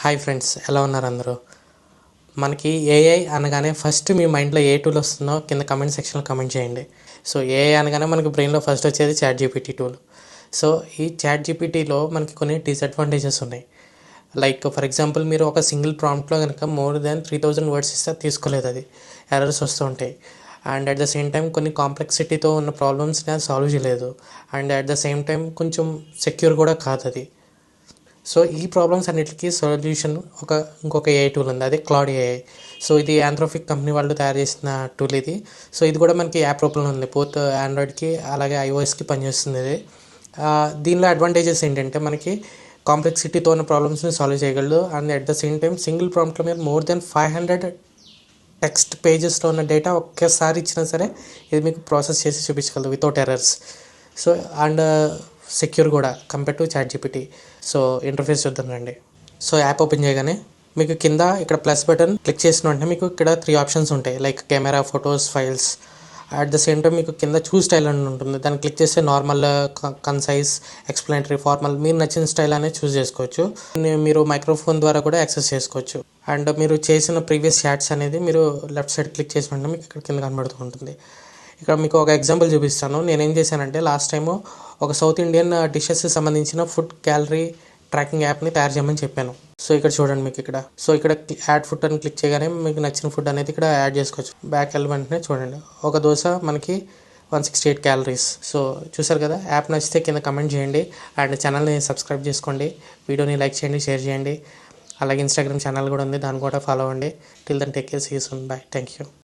Hi friends, ఎలా ఉన్నారు అందరూ? మనకి ఏఐ అనగానే ఫస్ట్ మీ మైండ్లో ఏ టూల్ వస్తుందో కింద కమెంట్ సెక్షన్లో కమెంట్ చేయండి. సో ఏఐ అనగానే మనకి బ్రెయిన్లో ఫస్ట్ వచ్చేది చాట్ జీపీటీ టూల్. సో ఈ చాట్ జీపీటీలో మనకి కొన్ని డిసడ్వాంటేజెస్ ఉన్నాయి. లైక్ ఫర్ ఎగ్జాంపుల్, మీరు ఒక సింగిల్ ప్రాంప్ట్లో కనుక మోర్ దాన్ 3000 వర్డ్స్ ఇస్తే తీసుకోలేదు, అది ఎర్రర్స్ వస్తూ ఉంటాయి. And at the same time కొన్ని కాంప్లెక్సిటీతో ఉన్న ప్రాబ్లమ్స్ని అది సాల్వ్ చేయలేదు. And at the same time కొంచెం సెక్యూర్ కూడా కాదు అది. సో ఈ ప్రాబ్లమ్స్ అన్నిటికీ సొల్యూషన్ ఇంకొక ఏఐ టూల్ ఉంది, అదే క్లౌడ్ ఏఐ. సో ఇది ఆంథ్రోపిక్ కంపెనీ వాళ్ళు తయారు చేసిన టూల్ ఇది. సో ఇది కూడా మనకి యాప్ రూపంలో ఉంది, బోత్ ఆండ్రాయిడ్కి అలాగే ఐఓఎస్కి పనిచేస్తుంది ఇది. దీనిలో అడ్వాంటేజెస్ ఏంటంటే మనకి కాంప్లెక్సిటీతో ఉన్న ప్రాబ్లమ్స్ని సాల్వ్ చేయగలదు. And at the same time single ప్రాంప్ట్లో మీరు మోర్ దెన్ 500 టెక్స్ట్ పేజెస్లో ఉన్న డేటా ఒక్కసారి ఇచ్చినా సరే ఇది మీకు ప్రాసెస్ చేసి చూపించగలదు without errors. So and secure కూడా compare to ChatGPT. So interface చూద్దాం రండి. సో యాప్ ఓపెన్ చేయగానే మీకు కింద ఇక్కడ ప్లస్ బటన్ క్లిక్ చేసిన వెంటనే మీకు ఇక్కడ 3 ఆప్షన్స్ ఉంటాయి, like camera, photos, files. At the same time మీకు కింద చూస్ స్టైల్ అని ఉంటుంది, దాన్ని క్లిక్ చేస్తే నార్మల్, కన్సైజ్, ఎక్స్ప్లెనేటరీ, ఫార్మల్, మీరు నచ్చిన స్టైల్ అనేది చూస్ చేసుకోవచ్చు. మీరు మైక్రోఫోన్ ద్వారా కూడా యాక్సెస్ చేసుకోవచ్చు. అండ్ మీరు చేసిన ప్రీవియస్ చాట్స్ అనేది మీరు లెఫ్ట్ సైడ్ క్లిక్ చేసిన వెంటనే మీకు ఇక్కడ కింద కనబడుతూ ఉంటుంది. ఇక్కడ మీకు ఒక ఎగ్జాంపుల్ చూపిస్తాను. నేనేం చేశానంటే లాస్ట్ టైము ఒక సౌత్ ఇండియన్ డిషెస్కి సంబంధించిన ఫుడ్ క్యాలరీ ట్రాకింగ్ యాప్ని తయారు చేయమని చెప్పాను. సో ఇక్కడ చూడండి, మీకు ఇక్కడ యాడ్ ఫుడ్ అని క్లిక్ చేయగానే మీకు నచ్చిన ఫుడ్ అనేది ఇక్కడ యాడ్ చేసుకోవచ్చు. బ్యాక్ వెళ్ళి వెంటనే చూడండి, ఒక దోశ మనకి 168 క్యాలరీస్. సో చూసారు కదా. యాప్ నచ్చితే కింద కమెంట్ చేయండి అండ్ ఛానల్ని సబ్స్క్రైబ్ చేసుకోండి, వీడియోని లైక్ చేయండి, షేర్ చేయండి. అలాగే ఇన్స్టాగ్రామ్ ఛానల్ కూడా ఉంది, దాన్ని కూడా ఫాలో అవ్వండి. Till then take care, see you soon, bye, thank you.